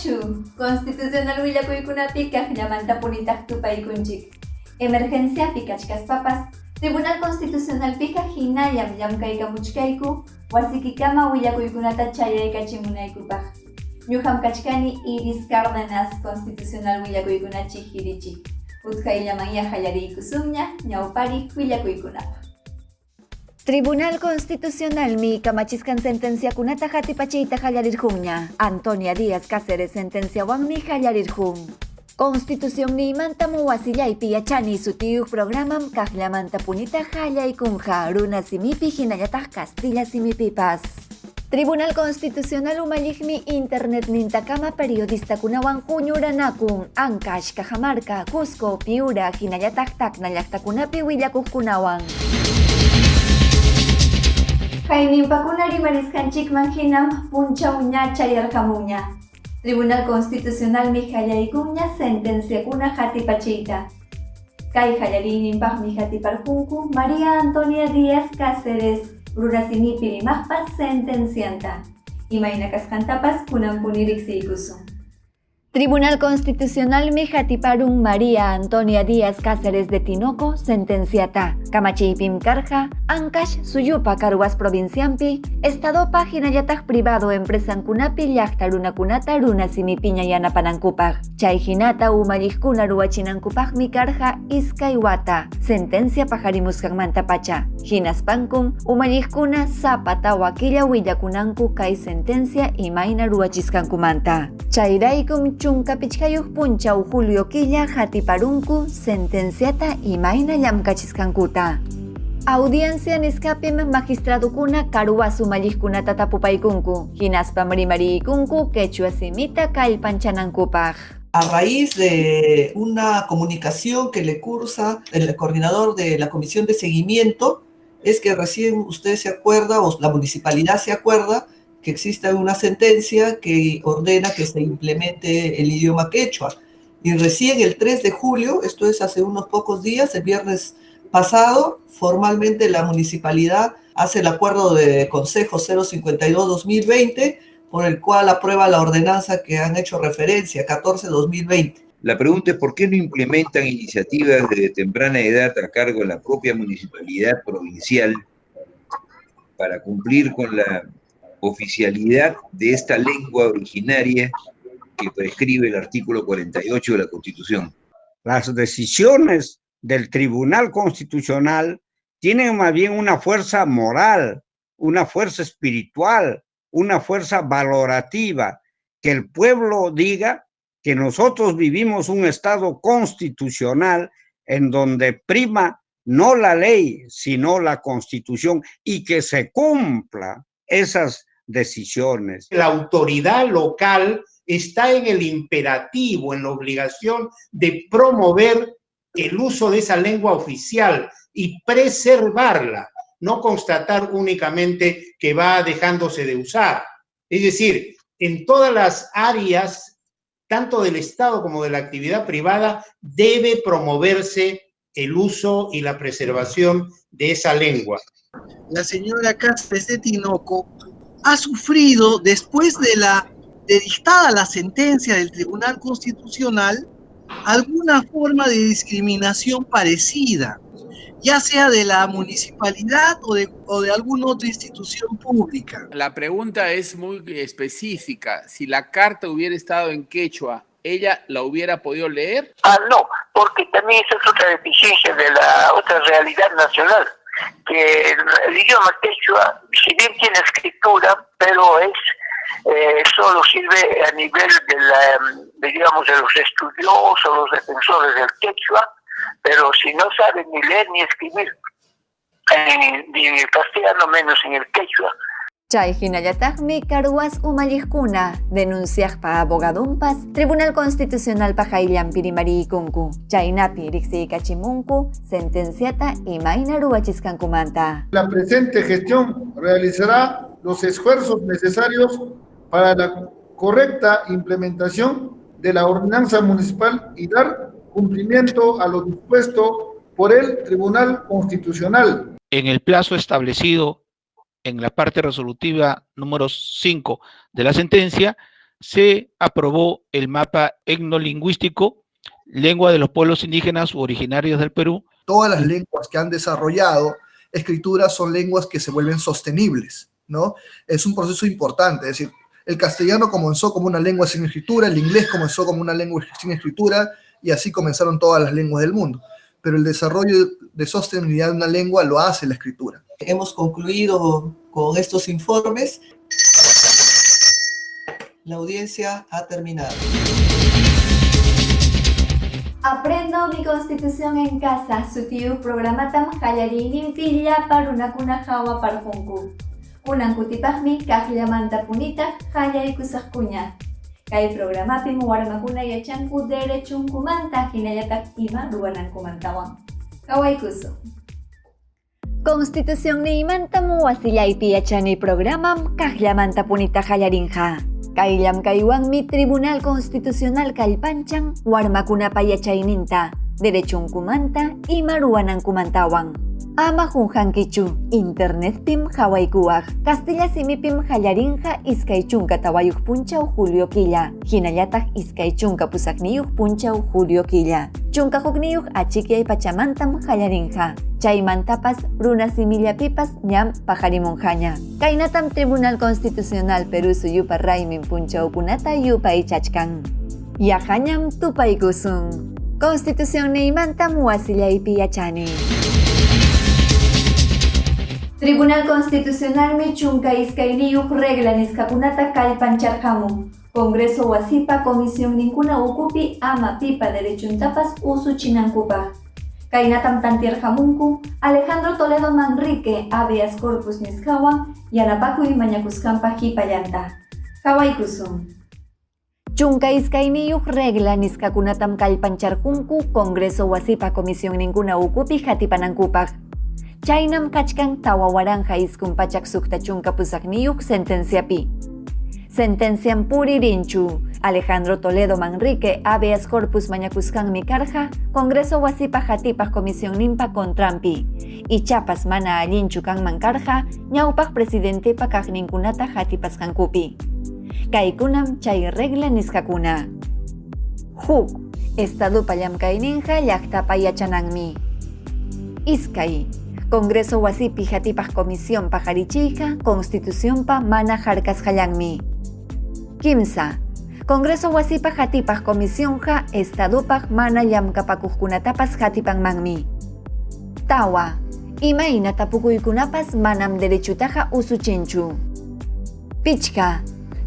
Kachu, constitucional willakuykunapi kaqllamanta punitaq tupaykunchik. Emergenciapi kachkaspapas, Tribunal Constitucionalpiqa hinallam llamkaykamuchkayku wasikikama willakuykunata chayaykachimunaykupaq. Ñuqam kachkani Iris Cárdenas Constitucional willakuykunachi hirichi. Utqayllamanya qallariykusunña ñawpari willakuykunapaq. Tribunal Constitucional mi kamachiskan sentenciakunata hatipachiyta qallarirqunña. Antonia Díaz Cáceres sentenciawanmi qallarirqun. Constitución niymanta wasillaypi yachani sutiyuq programam kaqllamanta punita qallaykunqa runa simipi hinallataq Castilla simipipas. Tribunal Constitucional umalliqmi internet nintakama periodistakunawan huñuranakun Ancash, Cajamarca, Cusco, Piura, hinallataq Tacna llaqtakunapi willakuqkunawan. Hayninpakuna rimarisqanchikman hinam punchawña chayarqamunña. Tribunal Constitucional mi qallaykunña sentenciakuna hatipachiyta. Kay qallariyninpaqmi hatiparqunku María Antonia Díaz Cáceres rurasimipi rimaqpas sentencianta. Imayna kasqantapas kunan puniriqsiykusun. Tribunal Constitucional mi hatiparun María Antonia Díaz Cáceres de Tinoco sentenciata. Kamachiypim karqa Ancash Suyupa Caruas provinciampi Estadopa hinallataq privado empresankunapi llaqta runakunata runasimipiña yanapanankupaq. Chay hinata umalliqkuna ruwachinankupaqmi karqa iskay wata sentencia pajarimusqanmanta pacha. Hinaspankun umalliqkuna sapata wakilla willakunanku kay sentencia imayna ruwachisqankumanta. Chayraykum chunka pichkayuq punchaw Julio Quilla hatiparunku sentenciata imayna llamkachisqankuta. Audiencia niskapim magistradukuna Caruas umalliqkunata tapupaykunku. Hinaspam rimariykunku quechua simita kallpanchanankupaq. A raíz de una comunicación que le cursa el coordinador de la Comisión de Seguimiento, es que recién usted se acuerda, o la municipalidad se acuerda, que exista una sentencia que ordena que se implemente el idioma quechua. Y recién el 3 de julio, esto es hace unos pocos días, el viernes pasado, formalmente la municipalidad hace el acuerdo de Consejo 052-2020, por el cual aprueba la ordenanza que han hecho referencia, 14-2020. La pregunta es por qué no implementan iniciativas desde temprana edad a cargo de la propia municipalidad provincial para cumplir con la oficialidad de esta lengua originaria que prescribe el artículo 48 de la Constitución. Las decisiones del Tribunal Constitucional tienen más bien una fuerza moral, una fuerza espiritual, una fuerza valorativa, que el pueblo diga que nosotros vivimos un Estado constitucional en donde prima no la ley, sino la Constitución, y que se cumpla esas decisiones. La autoridad local está en el imperativo, en la obligación de promover el uso de esa lengua oficial y preservarla, no constatar únicamente que va dejándose de usar. Es decir, en todas las áreas, tanto del Estado como de la actividad privada, debe promoverse el uso y la preservación de esa lengua. La señora Cáceres de Tinoco ha sufrido, después de dictada la sentencia del Tribunal Constitucional, alguna forma de discriminación parecida, ya sea de la municipalidad o de alguna otra institución pública. La pregunta es muy específica. Si la carta hubiera estado en quechua, ¿ella la hubiera podido leer? No, porque también esa es otra deficiencia de la otra realidad nacional, que el idioma quechua, si bien tiene escritura, pero solo sirve a nivel de los estudiosos, los defensores del quechua, pero si no saben ni leer ni escribir, ni en el castellano, menos en el quechua. Chay hinallataqmi Caruas umalliqkuna denunciaqpa abogadunpas Tribunal Constitucional pajayllampi rimariykunku. Chaynapi riqsiykachimunku sentenciata imayna ruwachisqankumanta. La presente gestión realizará los esfuerzos necesarios para la correcta implementación de la ordenanza municipal y dar cumplimiento a lo dispuesto por el Tribunal Constitucional. En el plazo establecido en la parte resolutiva número 5 de la sentencia, se aprobó el mapa etnolingüístico, lengua de los pueblos indígenas u originarios del Perú. Todas las lenguas que han desarrollado escritura son lenguas que se vuelven sostenibles, ¿no? Es un proceso importante, es decir, el castellano comenzó como una lengua sin escritura, el inglés comenzó como una lengua sin escritura, y así comenzaron todas las lenguas del mundo. Pero el desarrollo de sostenibilidad de una lengua lo hace la escritura. Hemos concluido con estos informes. La audiencia ha terminado. Aprendo mi constitución en casa, sutiu programatam hallarin pilla parunakuna hawa parjunku. Kunankutipajmi kahlamanta punita hallay kusajkuña. Kay programapi warmakuna yachanku derechunkumanta hinayatak ima ruwanankumantawan. Kawaykuso. Constitución ni imantamu wasillaypi yachani programam kahlamanta punita hallarinja. Kayllam kaywanmi Tribunal Constitucional kallpanchan warmakunapa yachayninta, derechunkumanta ima ruwanankumantawan. Ama junjankichu, internetpim hawaykuwaq, Castilla simipim hallarinja iskay chunka tawayuq punchaw Julio Quilla, hinallataq iskay chunka pusaqniyuq punchaw Julio Quilla. Chunka hukniyuq achikyay pachamantam hallarinja, chaymantapas runa simillapipas ñam pajarimunjaña. Kaynatam Tribunal Constitucional Perú suyupa raymin punchawkunata yupay chachkan. Yahañam tupaykusun. Constitución neymantam wasillaypi yachani. Tribunal Constitucional mi chunka iskayniyuq regla niskakunata kallpancharhamun. Congreso wasipa comisión ninkuna ukupi ama pipa derechuntapas usuchinankupaj. Kaynatam tantierhamunku Alejandro Toledo Manrique habeas corpus niskawan yanapakuy mañakuskampa hipallanta. Hawaykusun. Chunka iskayniyuq regla niskakunatam kallpancharjunku Congreso wasipa comisión ninkuna ukupi hatipanankupaj. Chaynam kachkan tawa waranja iskumpachak sukta chunka pusaqniyuq sentenciapi. Sentencian puririnchu Alejandro Toledo Manrique habeas corpus mañakuskanmi karqa Congreso wasipa hatipaq comisión nimpa contrampi. Ichapas mana allinchu kanman karqa ñawpaq presidentepa kaqninkunata hatipasqankupi. Kaykunam chay regla niskakuna. Huk, Estadopa llamkayninqa llaqtapa yachananmi. Iskay, Congreso wasipi hatipaq comisión pajarichiyqa Constitucionpa mana harkasqallanmi. Kimsa, Congreso wasipa hatipaq comisionqa Estadopaq mana llamkapakuqkunatapas hatipanmanmi. Tawa, imayna tapukuykunapas manam derechutaqa usuchinchu. Pichka,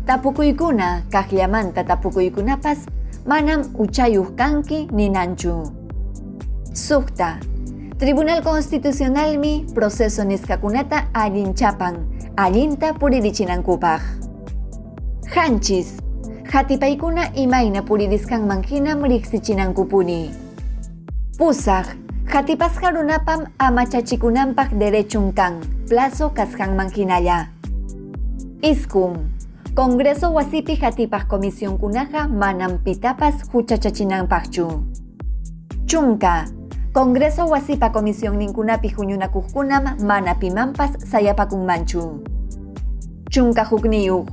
tapukuykuna kaqllamanta tapukuykunapas manam uchayuq kanki ninanchu. Sukta, Tribunal Constitucionalmi proceso niskakunata allinchapan, allinta puririchinankupak. Hanchis, hatipaykuna imayna puridiskanman hinam riqsichinankupuni. Pusaq, hatipasqa runapam ama chachikunanpaq derechun kan, plazo kasqanman hinalla. Iskum, Congreso wasipi hatipaq comisionkunaqa manam pitapas huchachachinanpaqchu. Chunka, Congreso wasipa comisión ninkunapi huñunakuqkunam mana pimanpas sayapakunmanchu. Chunka hukniyuq,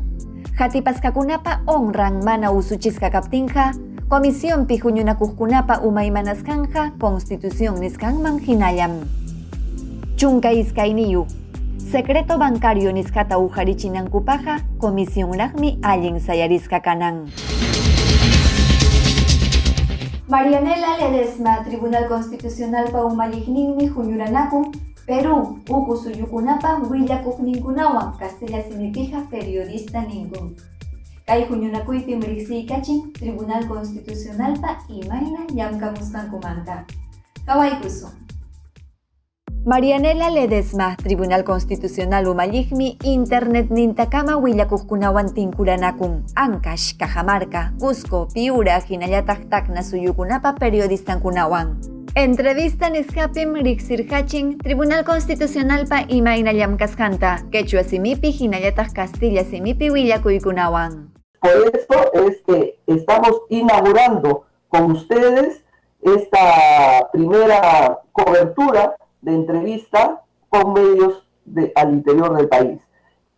hatipasqakunapa honran mana usuchisqa kaptinqa, comisionpi huñunakuqkunapa umaymanasqanqa Constitución nisqanman hinallam. Chunka iskayniyuq, secreto bancario niskata ujarichinankupaqa comisionraqmi allin sayarisqa kanan. Marianela Ledesma, Tribunal Constitucional pa umalliqninmi huñuranakun Perú, uku suyukunapa willakuqninkunawan Castilla simipija periodista ninkun. Kay huñunakuypim riqsiykachin Tribunal Constitucional pa imayna llamkamusqankumanta. Kawaykusun. Marianela Ledesma, Tribunal Constitucional umalliqmi Internet nintakama willakuqkunawan tinkuranakun. Ancash, Cajamarca, Cusco, Piura, hinallataq Tacna suyukunapa periodistankunawan. Entrevista niskapim riqsirqachin Tribunal Constitucional pa imayna llamkasqanta, Quechua simipi hinallataq Castilla simipi willakuykunawan. Por esto es que estamos inaugurando con ustedes esta primera cobertura de entrevista con medios al interior del país.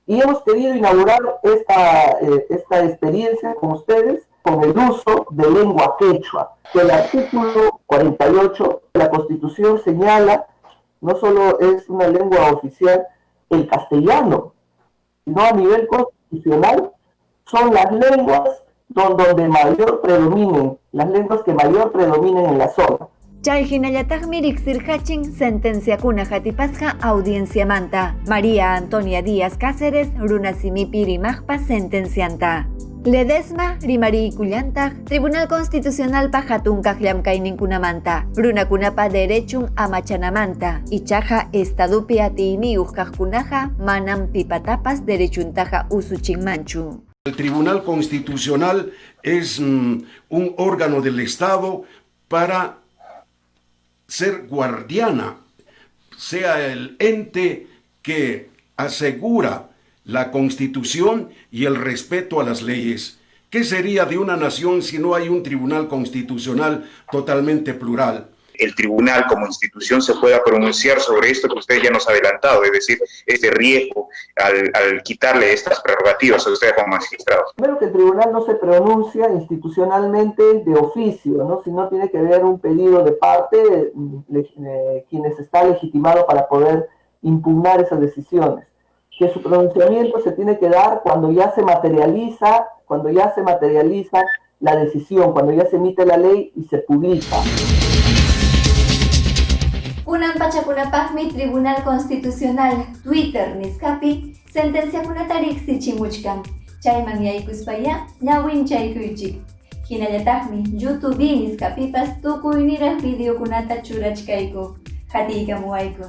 Y hemos querido inaugurar esta experiencia con ustedes con el uso de lengua quechua, que el artículo 48 de la Constitución señala, no solo es una lengua oficial, el castellano, sino a nivel constitucional son las lenguas donde mayor predominen, las lenguas que mayor predominen en la zona. Chayhinallataqmi riqsirqachin sentenciakuna hatipasqa audiencia manta. María Antonia Díaz Cáceres runasimipi rimaqpa sentencianta. Ledesma rimariykullantaq Tribunal Constitucional pa hatun kaqllamkayninkunamanta. Runakunapa derechun amachanamanta. Ichaqa estadupi atiyniyuq kaqkunaqa manam pipatapas derechuntaqa usuchinmanchu. El Tribunal Constitucional es un órgano del Estado para ser guardiana, sea el ente que asegura la Constitución y el respeto a las leyes. ¿Qué sería de una nación si no hay un Tribunal Constitucional totalmente plural? El tribunal como institución se pueda pronunciar sobre esto que usted ya nos ha adelantado, es decir, este riesgo al quitarle estas prerrogativas a ustedes como magistrados. Primero que el tribunal no se pronuncia institucionalmente de oficio, ¿no? Sino tiene que haber un pedido de parte de quienes está legitimado para poder impugnar esas decisiones. Que su pronunciamiento se tiene que dar cuando ya se materializa la decisión, cuando ya se emite la ley y se publica. Kunan pachakunapaqmi Tribunal Constitucional Twitter nisqapi sentenciakunata riqsichimuchkan. Chayman yaykuspaya ñawinchaykuychik. Hinallataqmi YouTube nisqapipas tukuyniraq videokunata churachkayku, hatiykamuwayku.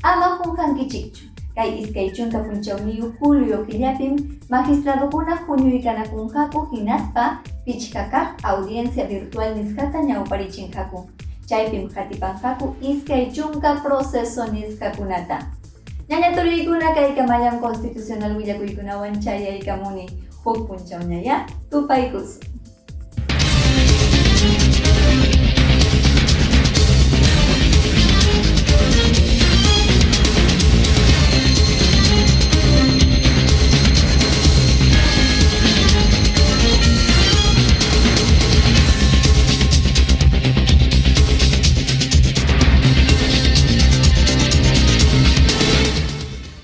Ama qunqankichikchu. Kay iskay chunka punchawniyuq Julio killapim magistradokuna huñuykanakunqaku hinaspa pichqa kaq audiencia virtual nisqata ñawparichinqaku. Chaypim hatipanqaku iskay chunka proceso nisqakunata. Ñañaturiykuna kay kamallam constitucional willakuykunawan chayaykamuni. Huk punchaw ñaya tupaykusun.